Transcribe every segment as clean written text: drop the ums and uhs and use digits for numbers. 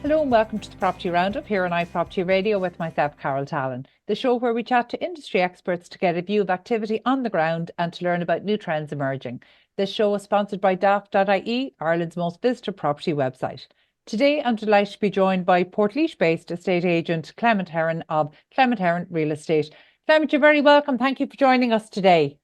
Hello and welcome to the Property Roundup here on iPropertyRadio with myself, Carol Tallon, the show where we chat to industry experts to get a view of activity on the ground and to learn about new trends emerging. This show is sponsored by daft.ie, Ireland's most visited property website. Today, I'm delighted to be joined by Portlaoise-based estate agent Clement Herron of Clement Herron Real Estate. Clement, you're very welcome. Thank you for joining us today.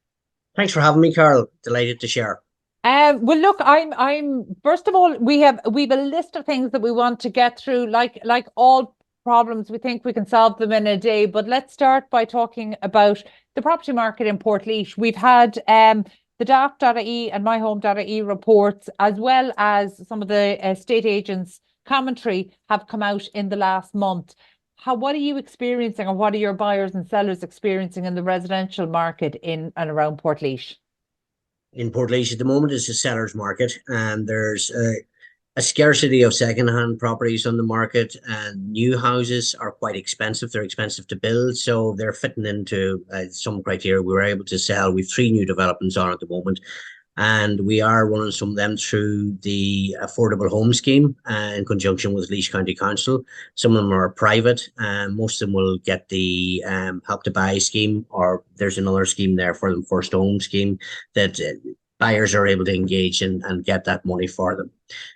Thanks for having me, Carol. Delighted to share. Well, look, I'm. First of all, we've a list of things that we want to get through. Like all problems, we think we can solve them in a day. But let's start by talking about the property market in Portlaoise. We've had the daft.ie and myhome.ie reports, as well as some of the estate agents' commentary, have come out in the last month. What are you experiencing, or what are your buyers and sellers experiencing in the residential market in and around Portlaoise? In Portlaoise at the moment is a seller's market, and there's a scarcity of second-hand properties on the market, and new houses are quite expensive. They're expensive to build, so they're fitting into some criteria. We were able to sell. We've three new developments on at the moment, and we are running some of them through the affordable home scheme in conjunction with Laois County Council. Some of them are private, and most of them will get the help to buy scheme, or there's another scheme there for them, first home scheme, that buyers are able to engage in and get that money for them.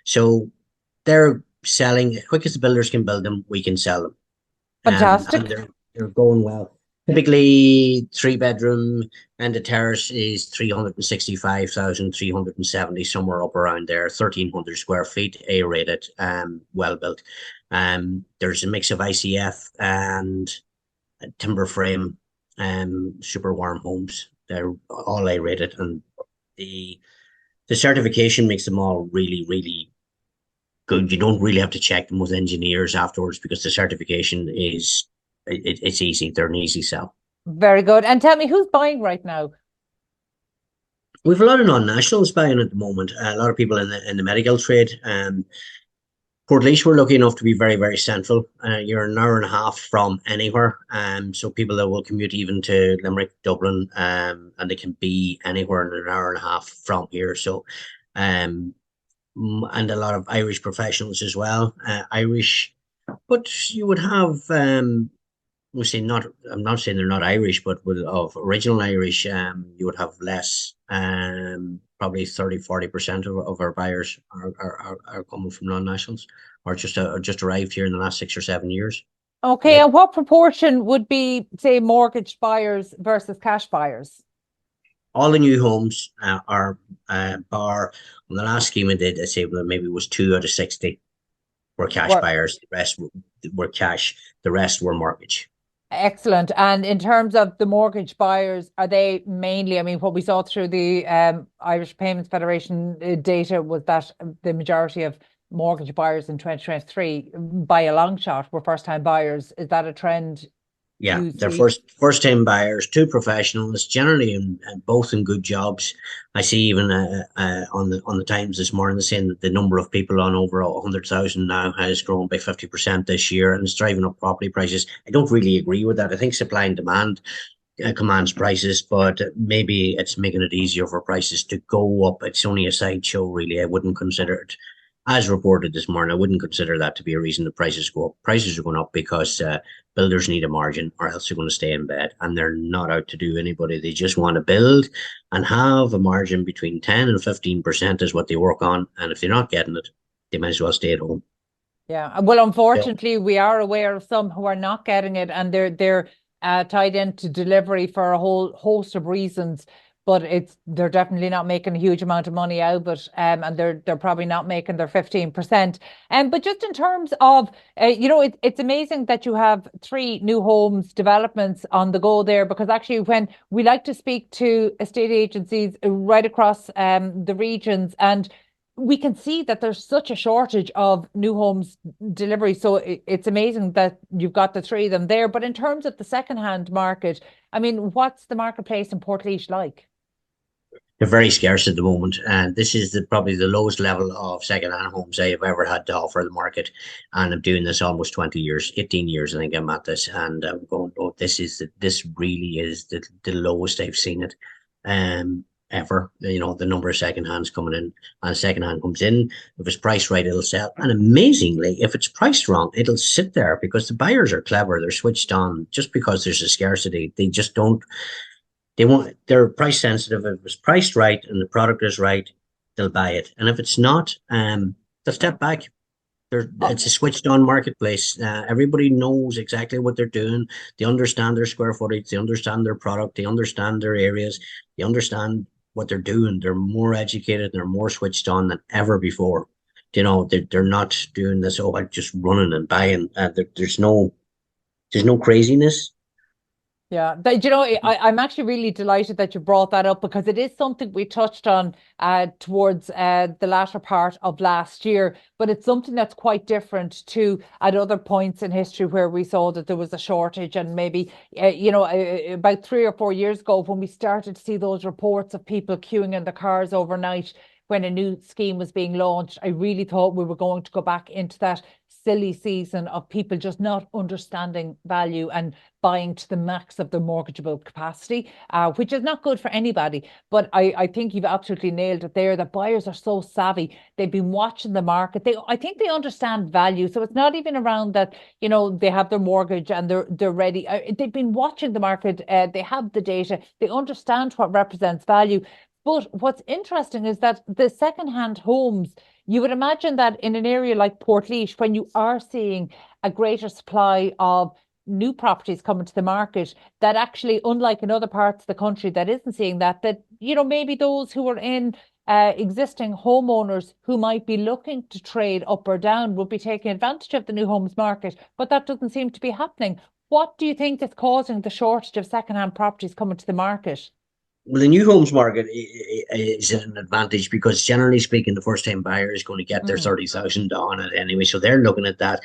So they're selling as quick as the builders can build them, we can sell them. And Fantastic. they're going well. Typically, three bedroom and the terrace is 365,370, somewhere up around there, 1,300 square feet, A rated, well built. There's a mix of ICF and timber frame, super warm homes. They're all A rated, and the certification makes them all really, really good. You don't really have to check them with engineers afterwards because the certification is it's easy. They're an easy sell. Very good. And tell me, who's buying right now? We've a lot of non-nationals buying at the moment. A lot of people in the medical trade. Portlaoise, we're lucky enough to be very, very central. You're an hour and a half from anywhere. So people that will commute even to Limerick, Dublin, and they can be anywhere in an hour and a half from here. So, and a lot of Irish professionals as well. Irish, but you would have we say not. I'm not saying they're not Irish, but of original Irish, you would have less. Probably 30-40% of our buyers are coming from non-nationals, or just arrived here in the last 6 or 7 years. Okay, Yeah. and what proportion would be, say, mortgage buyers versus cash buyers? All the new homes are bar on the last scheme I did. I say well, maybe it was 2 out of 60 were cash Were buyers. The rest were cash. The rest were mortgage. excellent. And in terms of the mortgage buyers, are they mainly, I mean, what we saw through the Irish Payments Federation data was that the majority of mortgage buyers in 2023, by a long shot, were first-time buyers. Is that a trend Yeah, you they're see? first time buyers, two professionals, generally both in good jobs. I see even on the Times this morning saying that the number of people on over 100,000 now has grown by 50% this year, and it's driving up property prices. I don't really agree with that. I think supply and demand commands prices, but maybe it's making it easier for prices to go up. It's only a sideshow, really. I wouldn't consider it, as reported this morning, I wouldn't consider that to be a reason the prices go up. Prices are going up because builders need a margin, or else they're going to stay in bed, and they're not out to do anybody. They just want to build and have a margin between 10 and 15% is what they work on. And if they're not getting it, they might as well stay at home. Yeah. Well, Yeah. unfortunately, we are aware of some who are not getting it, and they're tied into delivery for a whole host of reasons. But they're definitely not making a huge amount of money out of it, and they're probably not making their 15%. But just in terms of, it's amazing that you have three new homes developments on the go there, because actually, when we like to speak to estate agencies right across the regions, and we can see that there's such a shortage of new homes delivery. So it's amazing that you've got the three of them there. But in terms of the second-hand market, I mean, what's the marketplace in Portlaoise like? They're very scarce at the moment, and this is probably the lowest level of second-hand homes I have ever had to offer the market. And I'm doing this almost 20 years, 18 years, I think I'm at this, and I'm going, oh, this really is the lowest I've seen it. ever. The number of second hands coming in, and second hand comes in. If it's priced right, it'll sell. And amazingly, if it's priced wrong, it'll sit there because the buyers are clever. They're switched on. Just because there's a scarcity, they just don't. They're price sensitive. If it's priced right and the product is right, they'll buy it. And if it's not, they'll step back. It's a switched on marketplace. Everybody knows exactly what they're doing. They understand their square footage. They understand their product. They understand their areas. They understand what they're doing. They're more educated. They're more switched on than ever before. They're not doing this. Oh, I'm just running and buying. There's no craziness. Yeah, I'm actually really delighted that you brought that up because it is something we touched on towards the latter part of last year, but it's something that's quite different to at other points in history where we saw that there was a shortage. And maybe, about 3 or 4 years ago, when we started to see those reports of people queuing in the cars overnight when a new scheme was being launched, I really thought we were going to go back into that silly season of people just not understanding value and buying to the max of their mortgageable capacity, which is not good for anybody. But I think you've absolutely nailed it there. The buyers are so savvy. They've been watching the market. I think they understand value. So it's not even around that, they have their mortgage and they're ready. They've been watching the market. They have the data. They understand what represents value. But what's interesting is that the secondhand homes, you would imagine that in an area like Portlaoise, when you are seeing a greater supply of new properties coming to the market, that actually, unlike in other parts of the country that isn't seeing that maybe those who are in existing homeowners who might be looking to trade up or down would be taking advantage of the new homes market, but that doesn't seem to be happening. What do you think is causing the shortage of secondhand properties coming to the market? Well, the new homes market is an advantage because generally speaking, the first time buyer is going to get their 30,000 on it anyway. So they're looking at that.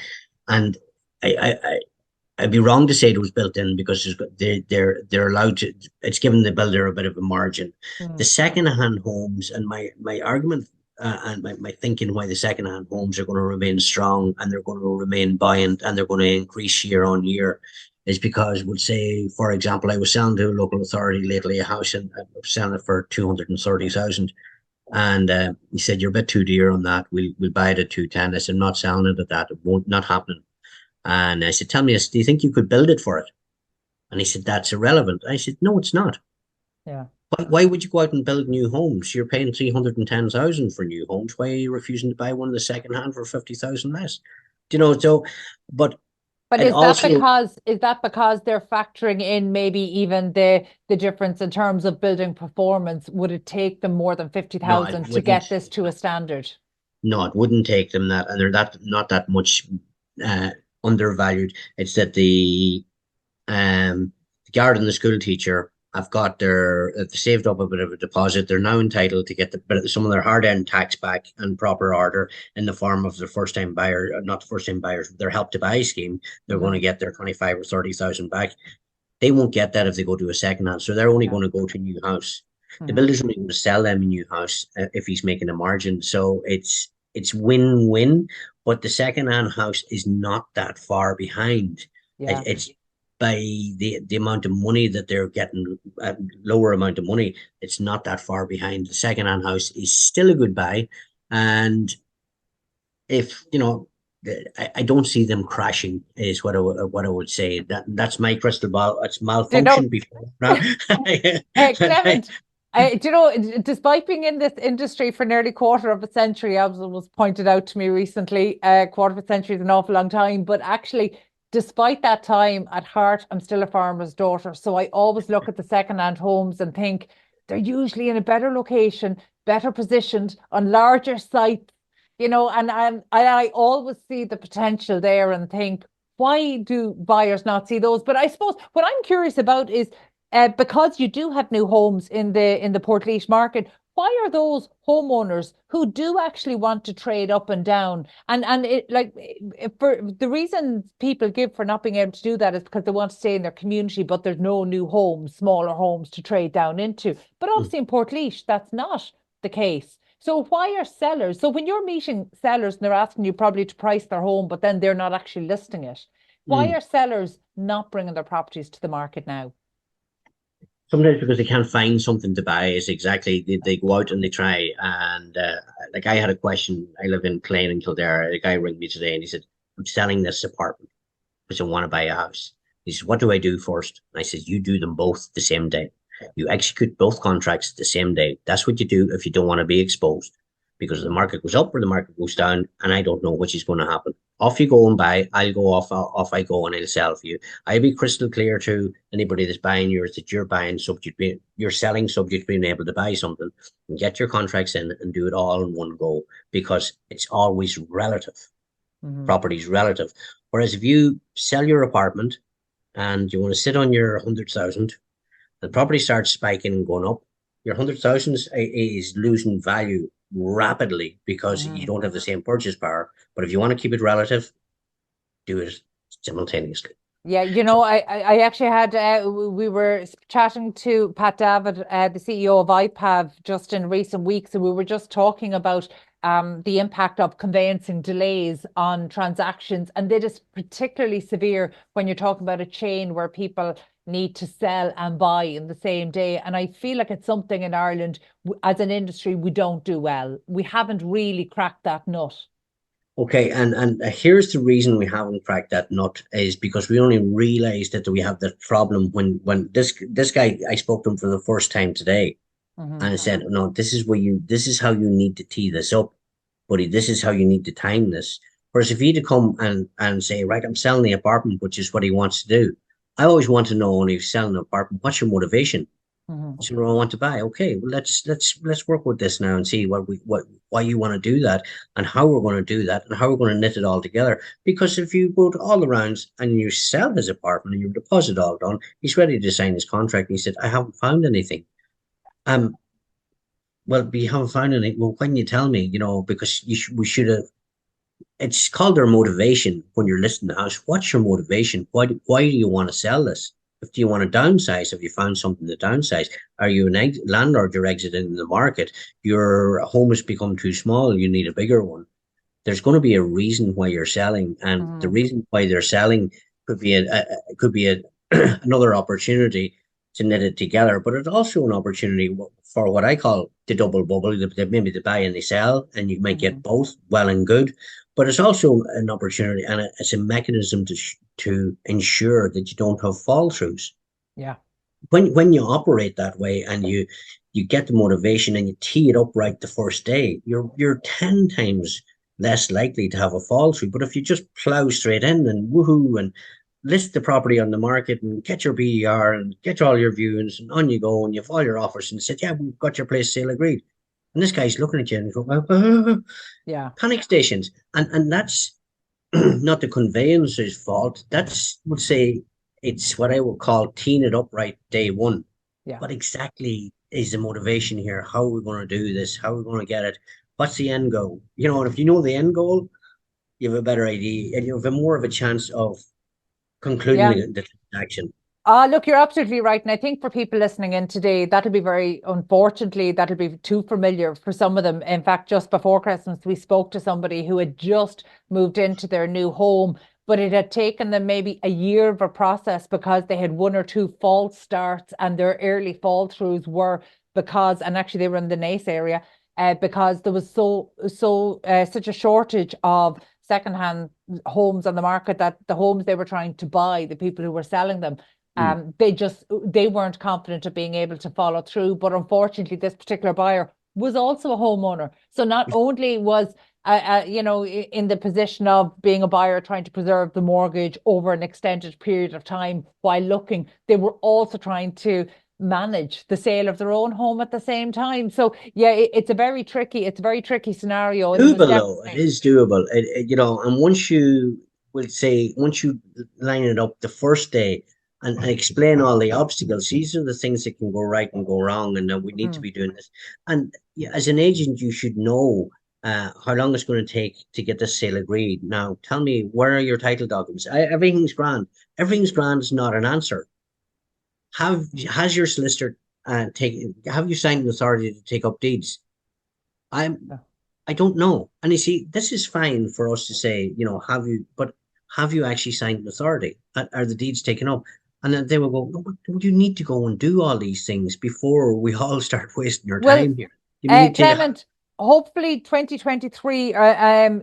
And I'd be wrong to say it was built in because they're allowed to, it's given the builder a bit of a margin. The second-hand homes, and my argument and my thinking why the second-hand homes are going to remain strong and they're going to remain buoyant and they're going to increase year on year is because we'll say, for example, I was selling to a local authority lately a house and I was selling it for 230,000. And he said, "You're a bit too dear on that. We'll buy it at 210." I said, "I'm not selling it at that. It won't, not happening." And I said, "Tell me this, do you think you could build it for it?" And he said, "That's irrelevant." I said, "No, it's not. Yeah. Why would you go out and build new homes? You're paying 310,000 for new homes. Why are you refusing to buy one of the second hand for 50,000 less?" So, but is also, that because they're factoring in maybe even the difference in terms of building performance? Would it take them more than 50,000 to get this to a standard? No, it wouldn't take them that, and they're not that much undervalued. It's that the guard and the school teacher have got they've saved up a bit of a deposit. They're now entitled to get some of their hard-earned tax back in proper order in the form of the first-time buyer, not the first-time buyers, their Help to Buy scheme. They're going to get their 25 or 30,000 back. They won't get that if they go to a second hand, so they're only going to go to a new house. The builder's only going to sell them a new house if he's making a margin. So it's win-win, but the second-hand house is not that far behind. It's by the amount of money that they're getting, a lower amount of money, it's not that far behind. The second-hand house is still a good buy, and if I don't see them crashing is what I would say. That's my crystal ball. It's malfunctioned before now. Clement, despite being in this industry for nearly quarter of a century, as was pointed out to me recently, quarter of a century is an awful long time, but actually, despite that time, at heart, I'm still a farmer's daughter. So I always look at the second-hand homes and think they're usually in a better location, better positioned, on larger sites, and I always see the potential there and think, why do buyers not see those? But I suppose what I'm curious about is, because you do have new homes in the Portlaoise market, why are those homeowners who do actually want to trade up and down, and it, like, for the reason people give for not being able to do that is because they want to stay in their community, but there's no new homes, smaller homes to trade down into. But obviously in Portlaoise, that's not the case. So why are sellers? So when you're meeting sellers and they're asking you probably to price their home, but then they're not actually listing it, why are sellers not bringing their properties to the market now? Sometimes because they can't find something to buy is exactly they go out and they try and like I had a question. I live in Clane and Kildare. A guy rang me today and he said, "I'm selling this apartment because I want to buy a house." He says, "What do I do first?" And I said, "You do them both the same day. You execute both contracts the same day. That's what you do if you don't want to be exposed because the market goes up or the market goes down, and I don't know which is going to happen. Off you go and buy. I'll go off I go and I'll sell for you. I'll be crystal clear to anybody that's buying yours that you're buying subject, you're selling subject to being able to buy something and get your contracts in and do it all in one go because it's always relative. Property's relative. Whereas if you sell your apartment and you want to sit on your 100,000, the property starts spiking and going up, your 100,000 is losing value rapidly because you don't have the same purchase power. But if you want to keep it relative, do it simultaneously. Yeah, I actually had we were chatting to Pat David, the CEO of IPAV, just in recent weeks, and we were just talking about the impact of conveyancing delays on transactions, and that is particularly severe when you're talking about a chain where people need to sell and buy in the same day. And I feel like it's something in Ireland as an industry we don't do well. We haven't really cracked that nut. Okay, and here's the reason we haven't cracked that nut is because we only realized that we have that problem when this guy I spoke to him for the first time today, and I said, no, this is how you need to tee this up, buddy. This is how you need to time this. Whereas if he'd come and say, right, I'm selling the apartment, which is what he wants to do, I always want to know when he's selling an apartment, what's your motivation? So I want to buy. Okay, well let's work with this now and see what why you want to do that and how we're going to do that and how we're going to knit it all together. Because if you go to all the rounds and you sell his apartment and your deposit all done, he's ready to sign his contract. And he said, I haven't found anything. Um, well, you haven't found anything. Well, when you tell me, because we should have. It's called their motivation when you're listing the house. What's your motivation? Why do you want to sell this? If do you want to downsize? Have you found something to downsize? Are you an landlord? You're exiting the market. Your home has become too small. You need a bigger one. There's going to be a reason why you're selling, and the reason why they're selling could be could be another opportunity to knit it together. But it's also an opportunity for what I call the double bubble. Maybe they buy and they sell, and you might get both. Well and good, but it's also an opportunity, and it's a mechanism to ensure that you don't have fall throughs. Yeah. When you operate that way and you get the motivation and you tee it up right the first day, you're 10 times less likely to have a fall through. But if you just plow straight in and woohoo and list the property on the market and get your BER and get all your viewings and on you go and you have all your offers and said, yeah, we've got your place sale agreed. And this guy's looking at you and go, Yeah. panic stations. And that's not the conveyancer's fault. That's, would say, it's what I would call teeing it up right day one. Yeah. What exactly is the motivation here? How are we going to do this? How are we going to get it? What's the end goal? And if you know the end goal, you have a better idea and you have more of a chance of concluding the transaction. Look, you're absolutely right. And I think for people listening in today, unfortunately, that'll be too familiar for some of them. In fact, just before Christmas, we spoke to somebody who had just moved into their new home, but it had taken them maybe a year of a process because they had one or two false starts, and their early fall throughs were and actually they were in the Naas area, because there was such a shortage of secondhand homes on the market that the homes they were trying to buy, the people who were selling them, they weren't confident of being able to follow through. But unfortunately, this particular buyer was also a homeowner. So not only was in the position of being a buyer trying to preserve the mortgage over an extended period of time while looking, they were also trying to manage the sale of their own home at the same time. So yeah, it's a very tricky scenario. Doable though, it is doable. And once you line it up the first day and explain all the obstacles, these are the things that can go right and go wrong, and we need to be doing this. And as an agent, you should know how long it's going to take to get this sale agreed. Now, tell me, where are your title documents? Everything's grand. Everything's grand is not an answer. Has your solicitor have you signed an authority to take up deeds? I don't know. And you see, this is fine for us to say, have you actually signed an authority? Are the deeds taken up? And then they will go, "No, but you need to go and do all these things before we all start wasting our Well, time here. You need to have, Clement, hopefully 2023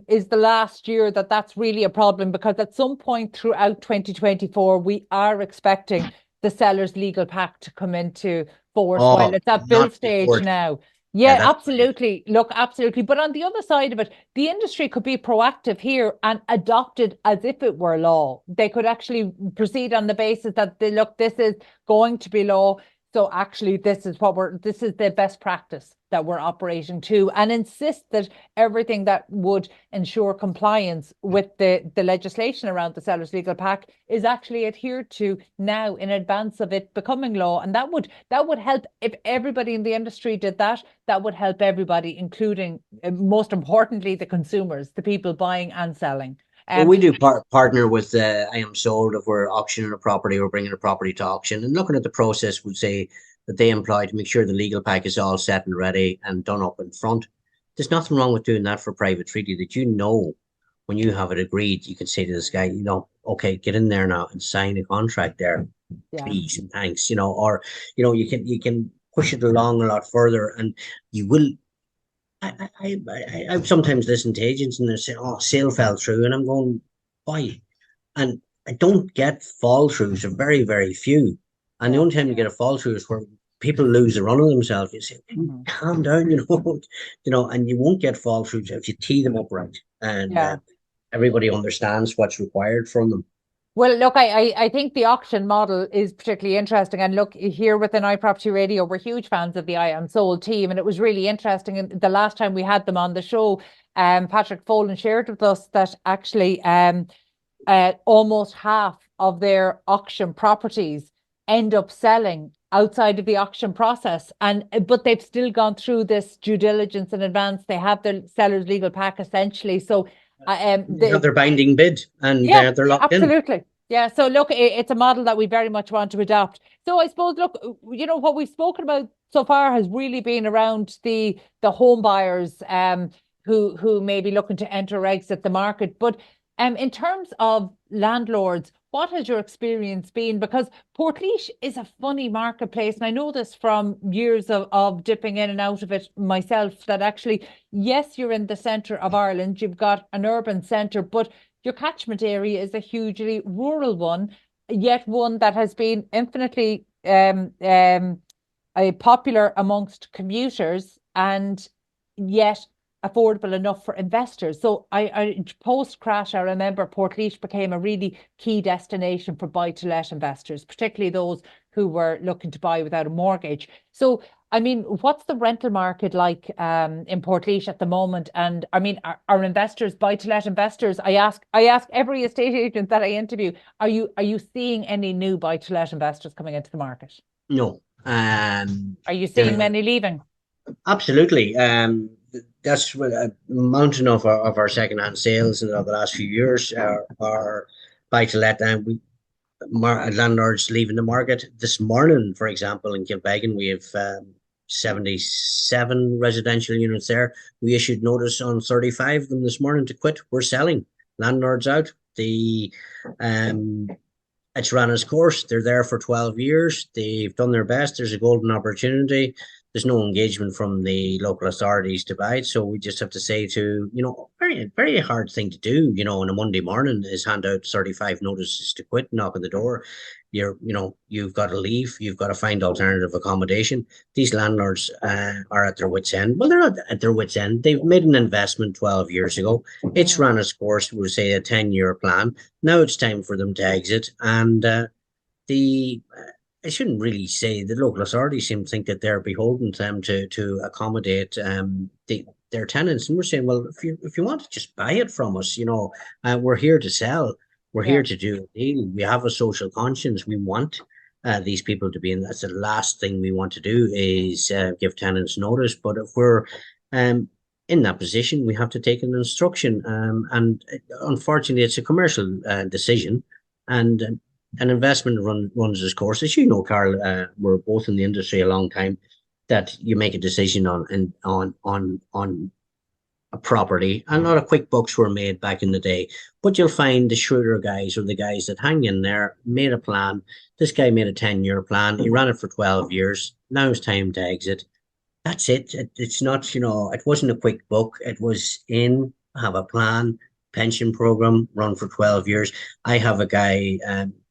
is the last year that that's really a problem, because at some point throughout 2024, we are expecting the seller's legal pack to come into force while oh, it's at build not stage before. now. Yeah, Yeah, that's brilliant. absolutely. Look, absolutely. But on the other side of it, the industry could be proactive here and adopt it as if it were law. They could actually proceed on the basis that look, this is going to be law. So actually, this is the best practice that we're operating to, and insist that everything that would ensure compliance with the legislation around the seller's legal pack is actually adhered to now in advance of it becoming law. And that would help. If everybody in the industry did that, that would help everybody, including most importantly the consumers, the people buying and selling. Well, Um, we do partner with I Am Sold. If we're auctioning a property or bringing a property to auction, and looking at the process, would say that they employ to make sure the legal pack is all set and ready and done up in front. There's nothing wrong with doing that for private treaty. That when you have it agreed, you can say to this guy, okay, get in there now and sign a contract there, yeah. please and thanks. Or you can push it along a lot further, and you will. I've sometimes listened to agents and they say, "Oh, sale fell through," and I'm going, "Why?" And I don't get fall throughs, are very, very few. And the Yeah. only time you get a fall through is where people lose the run of themselves. You say, Mhm. "Calm down," and you won't get fall throughs if you tee them up right, and Yeah. everybody understands what's required from them. Well, look, I think the auction model is particularly interesting. And look, here within iProperty Radio, we're huge fans of the I Am Sold team. And it was really interesting. And the last time we had them on the show, Patrick Folan shared with us that actually almost half of their auction properties end up selling outside of the auction process. And but they've still gone through this due diligence in advance. They have the seller's legal pack essentially. So They have their binding bid, and yeah, they're locked in. absolutely. Yeah. So look, it's a model that we very much want to adopt. So I suppose, look, what we've spoken about so far has really been around the home buyers who may be looking to enter or exit the market. But in terms of landlords, what has your experience been? Because Portlaoise is a funny marketplace, and I know this from years of dipping in and out of it myself, that actually, yes, you're in the centre of Ireland, you've got an urban centre, but your catchment area is a hugely rural one, yet one that has been infinitely popular amongst commuters, and yet affordable enough for investors. So I post crash, I remember Portlaoise became a really key destination for buy to let investors, particularly those who were looking to buy without a mortgage. So I mean, what's the rental market like in Portlaoise at the moment? And I mean, are investors, buy to let investors? I ask every estate agent that I interview, are you seeing any new buy to let investors coming into the market? No, Are you seeing there many leaving? absolutely. That's what a mountain of our second-hand sales in the last few years are buy to let, and landlords leaving the market. This morning, for example, in Kilbeggan, we have 77 residential units there. We issued notice on 35 of them this morning to quit. We're selling. Landlords out. The um, It's ran its course. They're there for 12 years. They've done their best. There's a golden opportunity. There's no engagement from the local authorities to buy it. So we just have to say very, very hard thing to do, on a Monday morning is hand out 35 notices to quit, knock on the door. You've got to leave. You've got to find alternative accommodation. These landlords are at their wits' end. Well, they're not at their wits' end. They've made an investment 12 years ago. It's ran its course, we'll say a 10-year plan. Now it's time for them to exit. And the I shouldn't really say the local authorities seem to think that they're beholden to them to accommodate their tenants. And we're saying, well, if you want to just buy it from us, we're here to sell. We're Yeah. here to do a deal. We have a social conscience. We want these people to be in. That's the last thing we want to do is give tenants notice. But if we're in that position, we have to take an instruction. And unfortunately, it's a commercial decision. And an investment runs its course. As you know, Carl, we're both in the industry a long time. That you make a decision on a property. A lot of quick bucks were made back in the day, but you'll find the shrewder guys or the guys that hang in there made a plan. This guy made a 10-year plan. He ran it for 12 years. Now it's time to exit. That's it. It's not, it wasn't a quick buck. It was have a plan, pension program, run for 12 years. I have a guy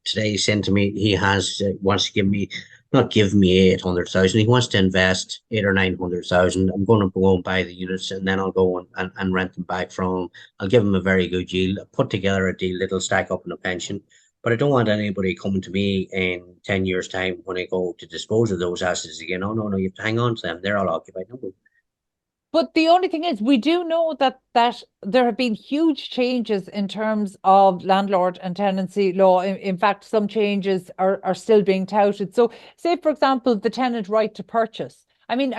today saying to me, he wants to not give me 800,000. He wants to invest 8 or 900,000. I'm going to go and buy the units, and then I'll go and rent them back from him. I'll give him a very good yield. I'll put together a deal that'll stack up in a pension. But I don't want anybody coming to me in 10 years' time when I go to dispose of those assets again. Oh, no, you have to hang on to them. They're all occupied. No. But the only thing is, we do know that there have been huge changes in terms of landlord and tenancy law. In fact, some changes are still being touted. So say, for example, the tenant right to purchase. I mean,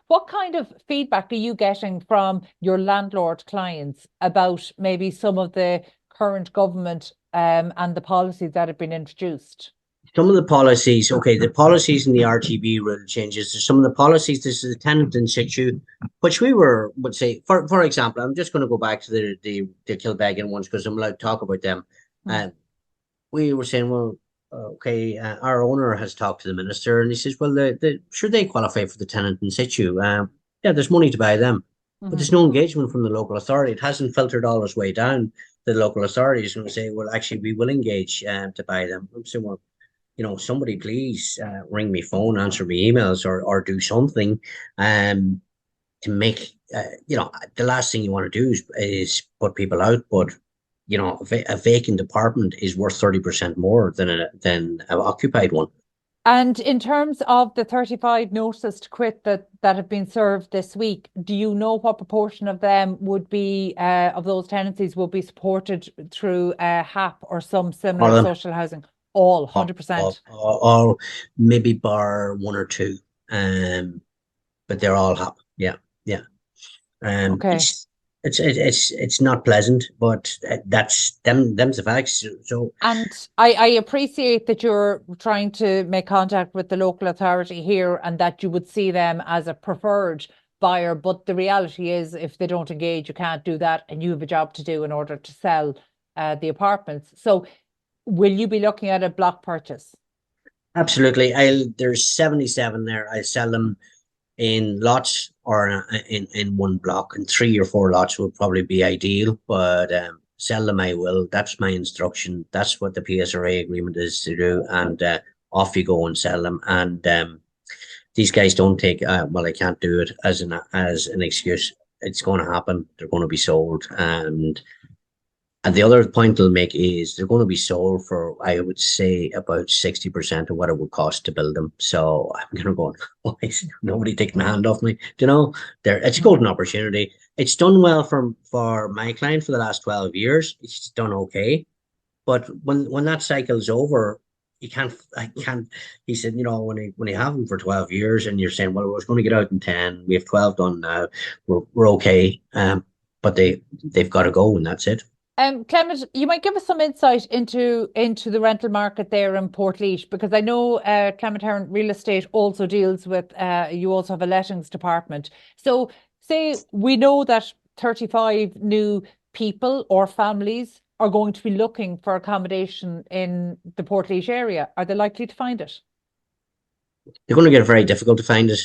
what kind of feedback are you getting from your landlord clients about maybe some of the current government and the policies that have been introduced? Some of the policies, the policies in the RTB rule changes. Some of the policies, this is a tenant in situ, which we would say, for example, I'm just going to go back to the Kilbeggan ones because I'm allowed to talk about them. We were saying, well, our owner has talked to the minister and he says, well, should they qualify for the tenant in situ? Yeah, there's money to buy them, but there's no engagement from the local authority. It hasn't filtered all its way down. The local authority is going to say, well, actually, we will engage to buy them. I'm saying, well, somebody please ring me phone, answer me emails, or do something to make, the last thing you want to do is put people out. But, a vacant apartment is worth 30% more than an occupied one. And in terms of the 35 notices to quit that have been served this week, do you know what proportion of them would be, of those tenancies will be supported through HAP or some similar social housing? All 100%. Or maybe bar one or two, but they're all HAP. Yeah. Okay. It's not pleasant, but that's them's the facts. So, and I appreciate that you're trying to make contact with the local authority here, and that you would see them as a preferred buyer. But the reality is, if they don't engage, you can't do that, and you have a job to do in order to sell the apartments. So, will you be looking at a block purchase? Absolutely. There's 77 there. I sell them in lots or in one block, and 3 or 4 lots would probably be ideal, but sell them I will. That's my instruction. That's what the PSRA agreement is to do, and off you go and sell them. And these guys don't take well, I can't do it as an excuse. It's going to happen. They're going to be sold. And the other point I'll make is they're going to be sold for, I would say, about 60% of what it would cost to build them. So I'm kind of going, why is nobody taking my hand off me? It's a golden opportunity. It's done well for my client for the last 12 years. It's done okay. But when that cycle's over, he said, when you have them for 12 years and you're saying, well, we're going to get out in 10, we have 12 done now, we're okay. But they've got to go, and that's it. Clement, you might give us some insight into the rental market there in Portlaoise, because I know Clement Herron Real Estate also deals with, you also have a lettings department. So say we know that 35 new people or families are going to be looking for accommodation in the Portlaoise area. Are they likely to find it? They're going to get it very difficult to find it.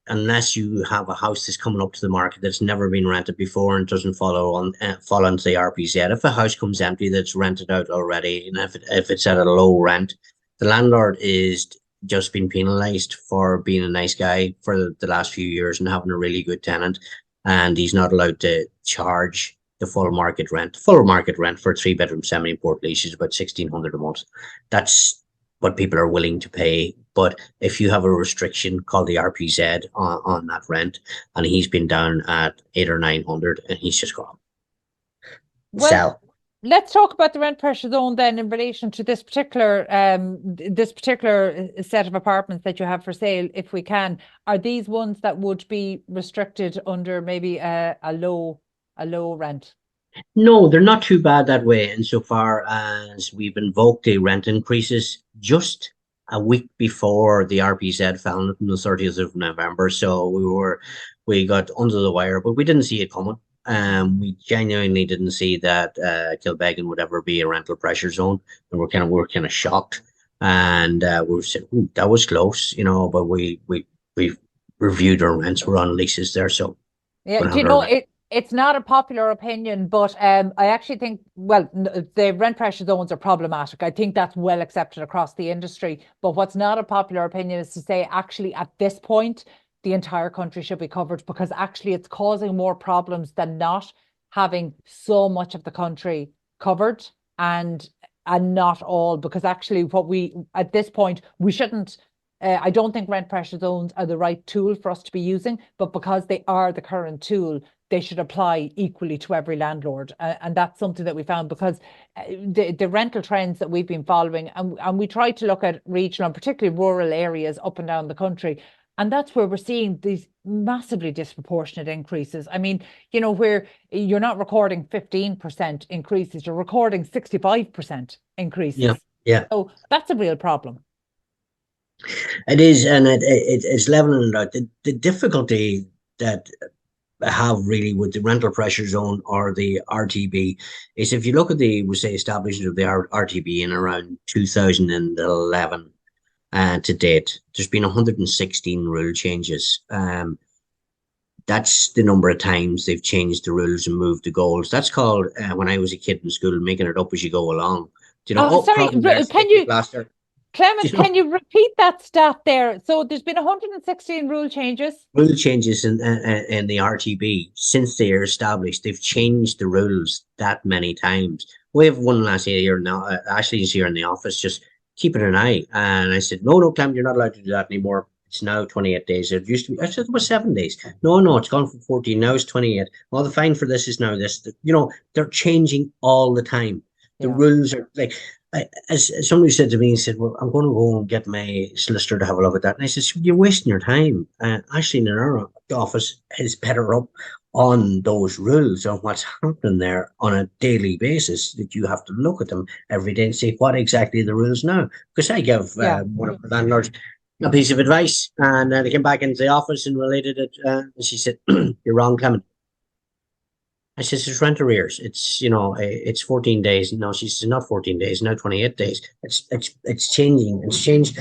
Unless you have a house that's coming up to the market that's never been rented before and doesn't fall into the RPZ. If a house comes empty that's rented out already, and if it's at a low rent, the landlord is just been penalised for being a nice guy for the last few years and having a really good tenant, and he's not allowed to charge the full market rent. Full market rent for a 3-bedroom semi in Portlaoise is about $1,600 a month. That's what people are willing to pay. But if you have a restriction called the RPZ on that rent, and he's been down at 800 or 900, and he's just gone. Sell. Let's talk about the rent pressure zone then in relation to this particular set of apartments that you have for sale, if we can. Are these ones that would be restricted under maybe a low rent? No, they're not too bad that way, insofar as we've invoked the rent increases just a week before the RPZ fell on the 30th of November. So we got under the wire, but we didn't see it coming. We genuinely didn't see that Kilbeggan would ever be a rental pressure zone, and we're kind of shocked. And we said, "Ooh, that was close," but we reviewed our rents. We're on leases there, so Yeah, do you know it's not a popular opinion, but I actually think, well, the rent pressure zones are problematic. I think that's well accepted across the industry. But what's not a popular opinion is to say actually at this point the entire country should be covered, because actually it's causing more problems than not having so much of the country covered, and not all, because actually what we at this point we shouldn't. I don't think rent pressure zones are the right tool for us to be using, but because they are the current tool, they should apply equally to every landlord. And that's something that we found, because the rental trends that we've been following, and we try to look at regional and particularly rural areas up and down the country. And that's where we're seeing these massively disproportionate increases. I mean, where you're not recording 15% increases, you're recording 65% increases. Yeah, yeah. So that's a real problem. It is, and it's leveling it out. The difficulty that I have really with the rental pressure zone or the RTB is, if you look at the, we say, establishment of the RTB in around 2011 to date, there's been 116 rule changes. That's the number of times they've changed the rules and moved the goals. That's called, when I was a kid in school, making it up as you go along. Do you know? Sorry, can you, Clement, can you repeat that stat there? So there's been 116 rule changes. Rule changes in the RTB since they are established. They've changed the rules that many times. We have one last year now. Ashley's here in the office, just keeping an eye. And I said, no, Clement, you're not allowed to do that anymore. It's now 28 days. It used to be, I said it was 7 days. No, it's gone from 14. Now it's 28. Well, the fine for this is now this. They're changing all the time. The rules are like, as somebody said to me, he said, well, I'm going to go and get my solicitor to have a look at that. And I said, you're wasting your time. Ashley in our office is better up on those rules, on what's happening there on a daily basis, that you have to look at them every day and say, what exactly are the rules now? Because I gave one of the landlords a piece of advice, and they came back into the office and related it. And she said, you're wrong, Clement. I says, it's rent arrears. It's 14 days. No, she says, not 14 days, now 28 days. It's changing. It's changed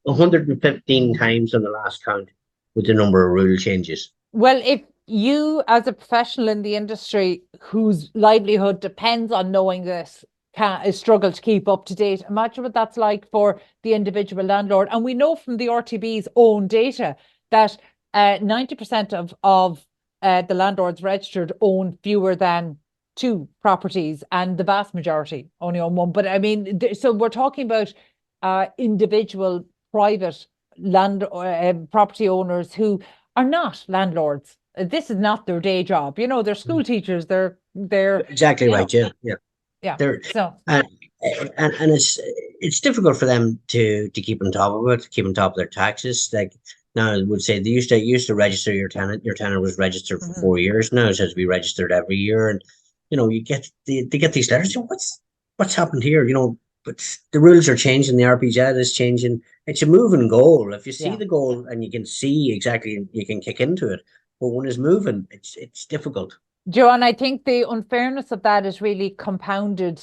115 times on the last count with the number of rule changes. Well, if you, as a professional in the industry whose livelihood depends on knowing this, can struggle to keep up to date, imagine what that's like for the individual landlord. And we know from the RTB's own data that 90% of the landlords registered own fewer than 2 properties, and the vast majority only own 1. But I mean, so we're talking about individual private land property owners who are not landlords. This is not their day job. They're school teachers. They're exactly right. Yeah. So and it's difficult for them to keep on top of it, keep on top of their taxes. Like, now, I would say they used to register your tenant. Your tenant was registered for 4 years. Now it has to be registered every year, and you get they get these letters. What's happened here? But the rules are changing. The RPZ is changing. It's a moving goal. If you see the goal and you can see exactly, you can kick into it. But when it's moving, it's difficult. Joanne, I think the unfairness of that is really compounded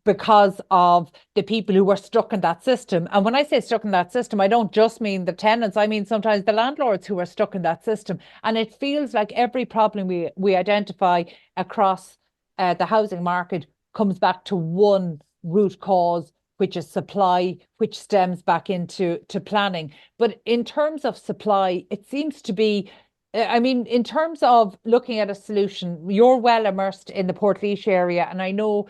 because of the people who were stuck in that system. And when I say stuck in that system, I don't just mean the tenants. I mean sometimes the landlords who are stuck in that system. And it feels like every problem we identify across the housing market comes back to one root cause, which is supply, which stems back into planning. But in terms of supply, it seems to be, I mean, in terms of looking at a solution, you're well immersed in the Portlaoise area, and I know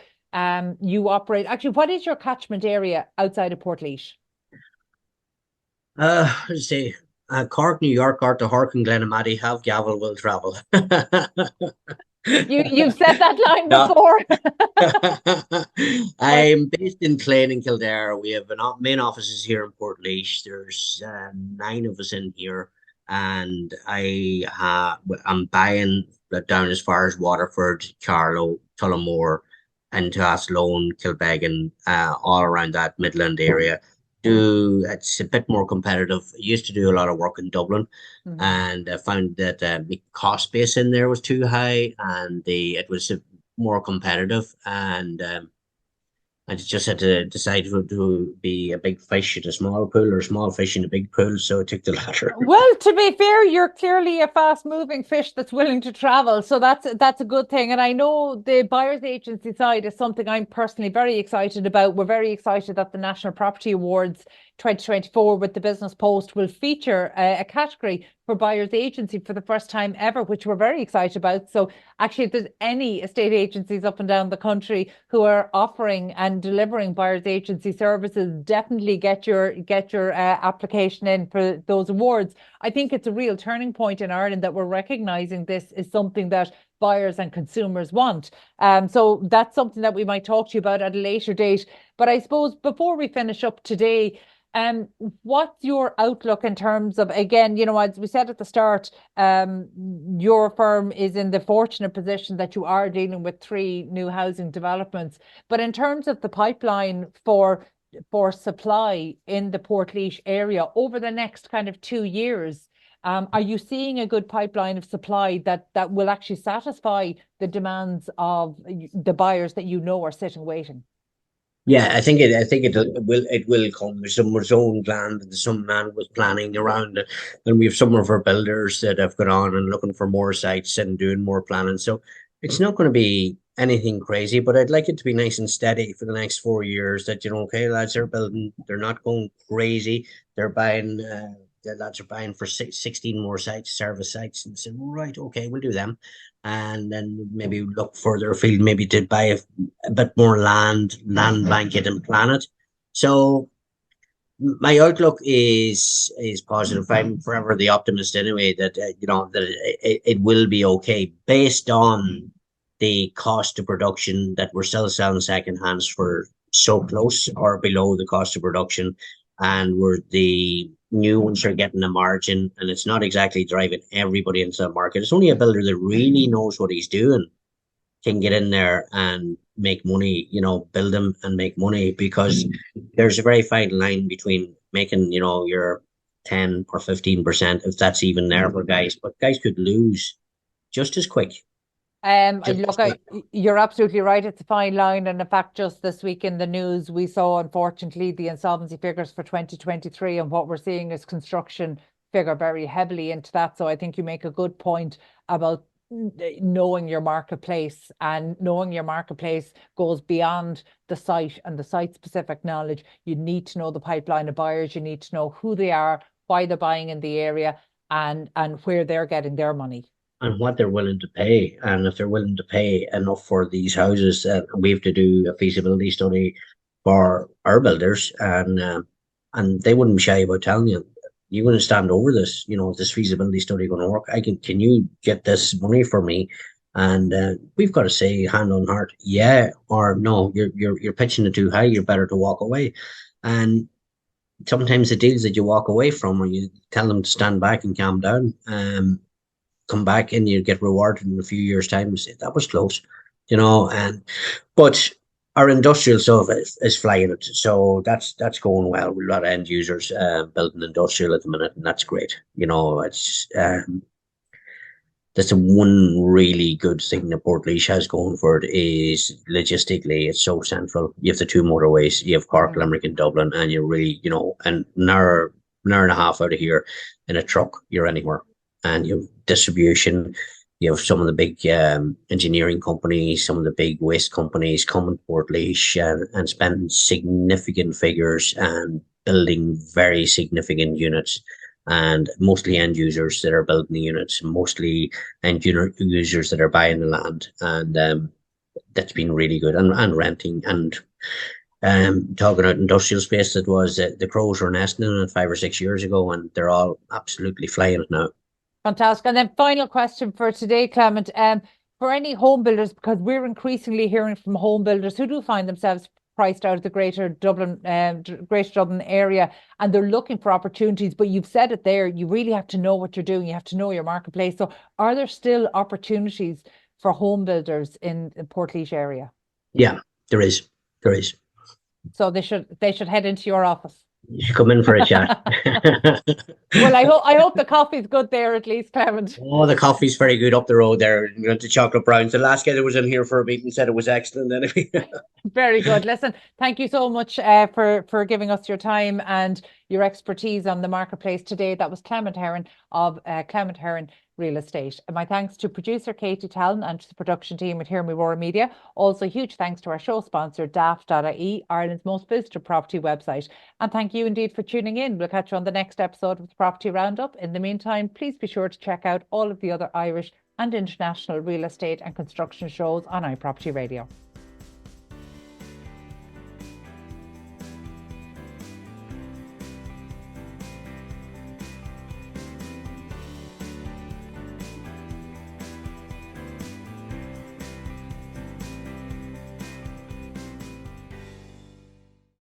you operate. Actually, what is your catchment area outside of Portlaoise? Let's say Cork, New York, or to Cork and Glenamaddy, have gavel will travel. You've said that line before. I'm based in Clane and Kildare. We have main offices here in Portlaoise. There's 9 of us in here. And I'm buying down as far as Waterford, Carlow, Tullamore, into Athlone, Kilbeggan, all around that Midland area. it's a bit more competitive. I used to do a lot of work in Dublin, and I found that the cost base in there was too high, and it was more competitive, and I just had to decide to be a big fish in a small pool or a small fish in a big pool, so I took the latter. Well, to be fair, you're clearly a fast-moving fish that's willing to travel, so that's a good thing. And I know the buyer's agency side is something I'm personally very excited about. We're very excited that the National Property Awards 2024 with the Business Post will feature a category for buyer's agency for the first time ever, which we're very excited about. So actually, if there's any estate agencies up and down the country who are offering and delivering buyer's agency services, definitely get your application in for those awards. I think it's a real turning point in Ireland that we're recognising this is something that buyers and consumers want. So that's something that we might talk to you about at a later date. But I suppose before we finish up today, what's your outlook in terms of, again, as we said at the start, your firm is in the fortunate position that you are dealing with 3 new housing developments. But in terms of the pipeline for supply in the Portlaoise area over the next kind of 2 years, are you seeing a good pipeline of supply that will actually satisfy the demands of the buyers that are sitting waiting? Yeah, I think it will come. There's some zoned land and some man was planning around it. And we have some of our builders that have gone on and looking for more sites and doing more planning. So it's not going to be anything crazy, but I'd like it to be nice and steady for the next 4 years that, okay, lads are building, they're not going crazy. They're buying, the lads are buying for 16 more sites, service sites, and said, right, okay, we'll do them. And then maybe look further afield, maybe to buy a bit more land bank it and plan it. So my outlook is positive. I'm forever the optimist anyway. That that it will be okay based on the cost of production that we're still selling second hands for so close or below the cost of production, and where the new ones are getting a margin, and it's not exactly driving everybody into the market. It's only a builder that really knows what he's doing can get in there and make money, build them and make money, because there's a very fine line between making, your 10 or 15%, if that's even there for guys, but guys could lose just as quick. Look, you're absolutely right. It's a fine line. And in fact, just this week in the news, we saw, unfortunately, the insolvency figures for 2023. And what we're seeing is construction figure very heavily into that. So I think you make a good point about knowing your marketplace, and knowing your marketplace goes beyond the site and the site specific knowledge. You need to know the pipeline of buyers. You need to know who they are, why they're buying in the area, and where they're getting their money. And what they're willing to pay. And if they're willing to pay enough for these houses, we have to do a feasibility study for our builders, and they wouldn't be shy about telling you, you're going to stand over this, this feasibility study going to work. Can you get this money for me? And we've got to say, hand on heart, yeah or no. You're pitching it too high. You're better to walk away. And sometimes the deals that you walk away from, or you tell them to stand back and calm down, come back and you get rewarded in a few years' time and say that was close, but our industrial stuff is flying it. So that's going well. We've a lot of end users building industrial at the minute, and that's great. It's that's the one really good thing that Portlaoise has going for it, is logistically it's so central. You have the 2 motorways, you have Cork, Limerick and Dublin, and you're really, an hour and a half out of here in a truck, you're anywhere. And you have distribution, you have some of the big engineering companies, some of the big waste companies coming to Portlaoise and spending significant figures and building very significant units, and mostly end users that are building the units, mostly end users that are buying the land, and that's been really good, and renting. And talking about industrial space, that was the crows were nesting in it 5 or 6 years ago, and they're all absolutely flying it now. Fantastic. And then final question for today, Clement, for any home builders, because we're increasingly hearing from home builders who do find themselves priced out of the greater Dublin area, and they're looking for opportunities. But you've said it there, you really have to know what you're doing. You have to know your marketplace. So are there still opportunities for home builders in the Portlaoise area? Yeah, there is. So they should head into your office. You should come in for a chat. Well, I hope the coffee's good there at least, Clement. Oh, the coffee's very good up the road there. You know, the chocolate browns. The last guy that was in here for a meeting said it was excellent. Anyway. Very good. Listen, thank you so much for giving us your time and your expertise on the marketplace today. That was Clement Herron of Clement Herron Real Estate. And my thanks to producer Katie Tallon and to the production team at Hear Me Roar Media. Also, huge thanks to our show sponsor, daft.ie, Ireland's most visited property website. And thank you indeed for tuning in. We'll catch you on the next episode of the Property Roundup. In the meantime, please be sure to check out all of the other Irish and international real estate and construction shows on iProperty Radio.